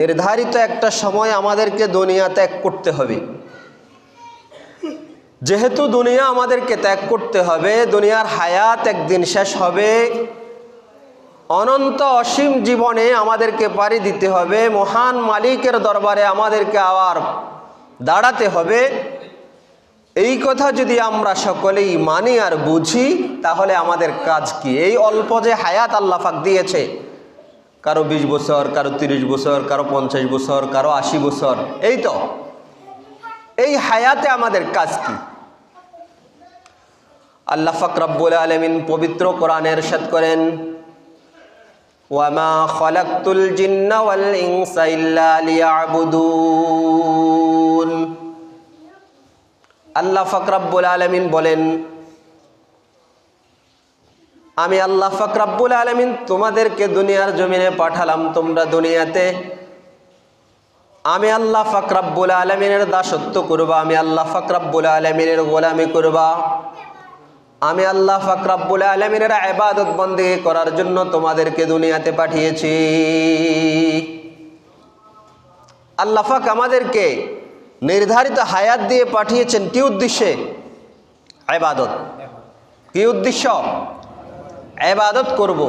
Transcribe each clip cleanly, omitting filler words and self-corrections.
নির্ধারিত একটা সময় আমাদেরকে দুনিয়া ত্যাগ করতে হবে। যেহেতু দুনিয়া আমাদেরকে ত্যাগ করতে হবে, দুনিয়ার হায়াত একদিন শেষ হবে, অনন্ত অসীম জীবনে আমাদেরকে পাড়ি দিতে হবে, মহান মালিকের দরবারে আমাদেরকে আবার দাঁড়াতে হবে। এই কথা যদি আমরা সকলেই মানি আর বুঝি, তাহলে আমাদের কাজ কি? এই অল্প যে হায়াত আল্লাহ পাক দিয়েছে, কারো 20 বছর, কারো 30 বছর, কারো 50 বছর, কারো 80 বছর, এই তো এই হায়াতে আমাদের কাজ কি? আল্লাহ পাক রব্বুল আলামিন পবিত্র কোরআনে ইরশাদ করেন, ওয়ামা খালাকতুল জিন্না ওয়াল ইনসা ইল্লা লিয়াবুদুন। আল্লাহ পাক রব্বুল আলামিন বলেন, আমি আল্লাহ পাক রব্বুল আলামিন তোমাদেরকে দুনিয়ার জমিনে পাঠালাম, তোমরা দুনিয়াতে আমি আল্লাহ পাক রব্বুল আলামিনের দাসত্ব করবা, আমি আল্লাহ পাক রব্বুল আলামিনের গোলামি করবা, আমি আল্লাহ পাক রব্বুল আলামিনের ইবাদত বন্দেগী করার জন্য তোমাদেরকে দুনিয়াতে পাঠিয়েছি। আল্লাহ পাক আমাদেরকে নির্ধারিত হায়াত দিয়ে পাঠিয়েছেন কি উদ্দেশ্যে? ইবাদত। কি উদ্দেশ্য? ইবাদত করব।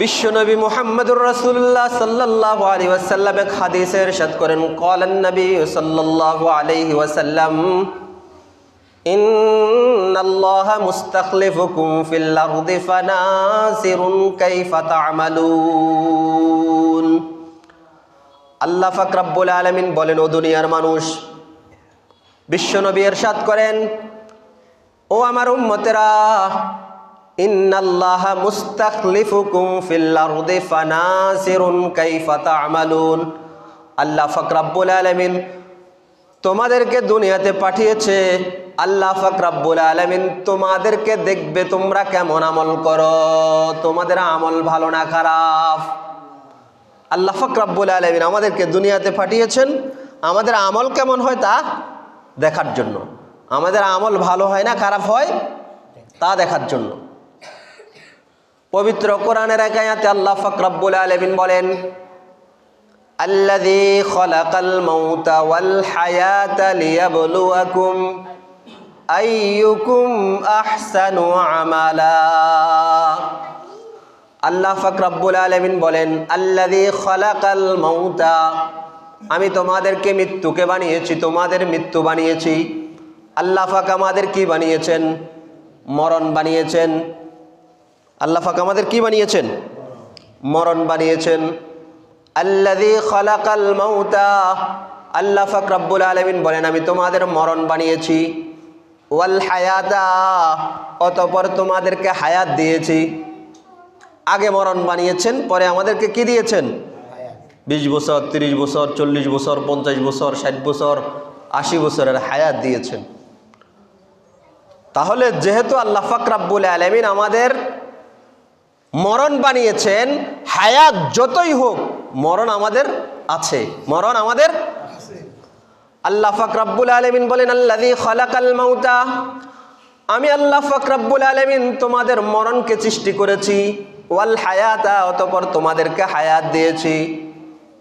বিশ্বনবী মুহাম্মদুর রাসূলুল্লাহ সাল্লাল্লাহু আলাইহি ওয়াসাল্লাম এক হাদিসে ইরশাদ করেন, ক্বালান নবী সাল্লাল্লাহু আলাইহি ওয়াসাল্লাম, ইন্নাল্লাহা মুস্তাখলিফুকুম ফিল আরদি ফানাসিরুন কাইফা তা'মালুন। আল্লাহ পাক রব্বুল আলামিন বলেন, ও দুনিয়ার মানুষ, বিশ্বনবী ইরশাদ করেন, ও আমার উম্মতেরা, ইন্নাল্লাহা মুস্তাখলিফুকুম ফিল আরদি ফানাসিরুন কাইফা তা'মালুন। আল্লাহ পাক রব্বুল আলামিন তোমাদেরকে দুনিয়াতে পাঠিয়েছে। আল্লাহ পাক রব্বুল আলামিন তোমাদেরকে দেখবে তোমরা কেমন আমল করো, তোমাদের আমল ভালো না খারাপ। আল্লাহ পাক রব্বুল আলামিন আমাদেরকে দুনিয়াতে পাঠিয়েছেন আমাদের আমল কেমন হয় তা দেখার জন্য। আমাদের আমল ভালো হয় না খারাপ হয় তা দেখার জন্য। পবিত্র কোরআনের এক আয়াতে আল্লাহ পাক রব্বুল আলামিন বলেন, আল্লাযী খালাকাল মাউতা ওয়াল হায়াতা লিয়াবলুয়াকুম আইয়ুকুম আহসানু আমালা। আল্লাহ পাক রব্বুল আলামিন বলেন, আল্লাযী খালাকাল মাউতা, আমি তোমাদেরকে মৃত্যুকে বানিয়েছি, তোমাদের মৃত্যু বানিয়েছি। আল্লাহ পাক আমাদের কি বানিয়েছেন? মরণ বানিয়েছেন। আল্লাহ পাক আমাদের কি বানিয়েছেন? মরণ বানিয়েছেন। আল্লাযী খালাকাল মাউতা, আল্লাহ পাক রব্বুল আলামিন বলেন, আমি তোমাদের মরণ বানিয়েছি। ওয়াল হায়াতা, অতঃপর তোমাদেরকে হায়াত দিয়েছি। আগে মরণ বানিয়েছেন, পরে আমাদেরকে কি দিয়েছেন? 20 বছর, 30 বছর, 40 বছর, 50 বছর, 60 বছর, 80 বছরের হায়াত দিয়েছেন। তাহলে যেহেতু আল্লাহ পাক রব্বুল আলামিন আমাদের মরণ বানিয়েছেন, হায়াত যতই হোক মরণ আমাদের আছে, মরণ আমাদের আছে। আল্লাহ পাক রব্বুল আলামিন বলেন, আল্লাযী খালাকাল মাউতা, আমি আল্লাহ পাক রব্বুল আলামিন তোমাদের মরণকে সৃষ্টি করেছি। ওয়াল হায়াতা, অতঃপর তোমাদেরকে হায়াত দিয়েছি।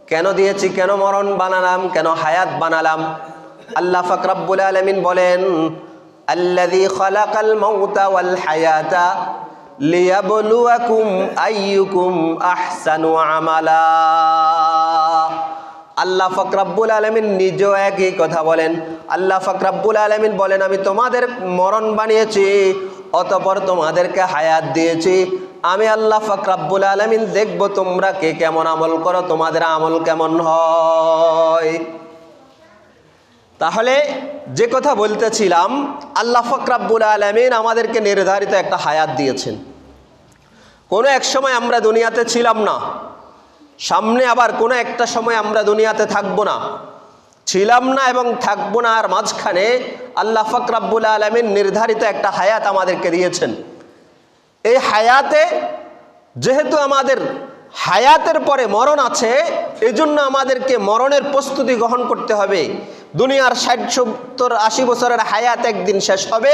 কেন দিয়েছি? কেন মরণ বানালাম? কেন হায়াত বানালাম? আল্লাহ পাক রব্বুল আলামিন বলেন, আল্লাযী খালাকাল মাউতা ওয়াল হায়াতা লিয়াবলুয়াকুম আইয়ুকুম আহসানু আমালা। আল্লাহ পাক রব্বুল আলামিন নিজেও একই কথা বলেন। আল্লাহ পাক রব্বুল আলামিন বলেন, আমি তোমাদের মরণ বানিয়েছি, অতঃপর তোমাদেরকে হায়াত দিয়েছি। আমি আল্লাহ পাক রব্বুল আলামিন দেখব তোমরা কে কেমন আমল করো, তোমাদের আমল কেমন হয়। তাহলে যে কথা বলতেছিলাম, আল্লাহ পাক রব্বুল আলামিন আমাদেরকে নির্ধারিত একটা হায়াত দিয়েছেন। কোনো এক সময় আমরা দুনিয়াতে ছিলাম না, সামনে আবার কোনো একটা সময় আমরা দুনিয়াতে থাকবো না, ছিলাম না এবং থাকবো না, আর মাঝখানে আল্লাহ পাক রব্বুল আলামিন নির্ধারিত একটা হায়াত আমাদেরকে দিয়েছেন। এই হায়াতে যেহেতু আমাদের হায়াতের পরে মরণ আছে, এজন্য আমাদেরকে মরণের প্রস্তুতি গ্রহণ করতে হবে। দুনিয়ার 60-70-80 বছরের হায়াত একদিন শেষ হবে,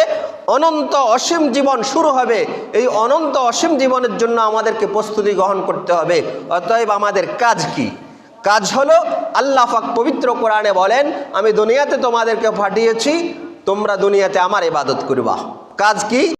অনন্ত অসীম জীবন শুরু হবে। এই অনন্ত অসীম জীবনের জন্য আমাদেরকে প্রস্তুতি গ্রহণ করতে হবে। অতএব আমাদের কাজ কি? কাজ হলো, আল্লাহ পাক পবিত্র কোরআনে বলেন, আমি দুনিয়াতে তোমাদেরকে পাঠিয়েছি, তোমরা দুনিয়াতে আমার ইবাদত করবা। কাজ কি?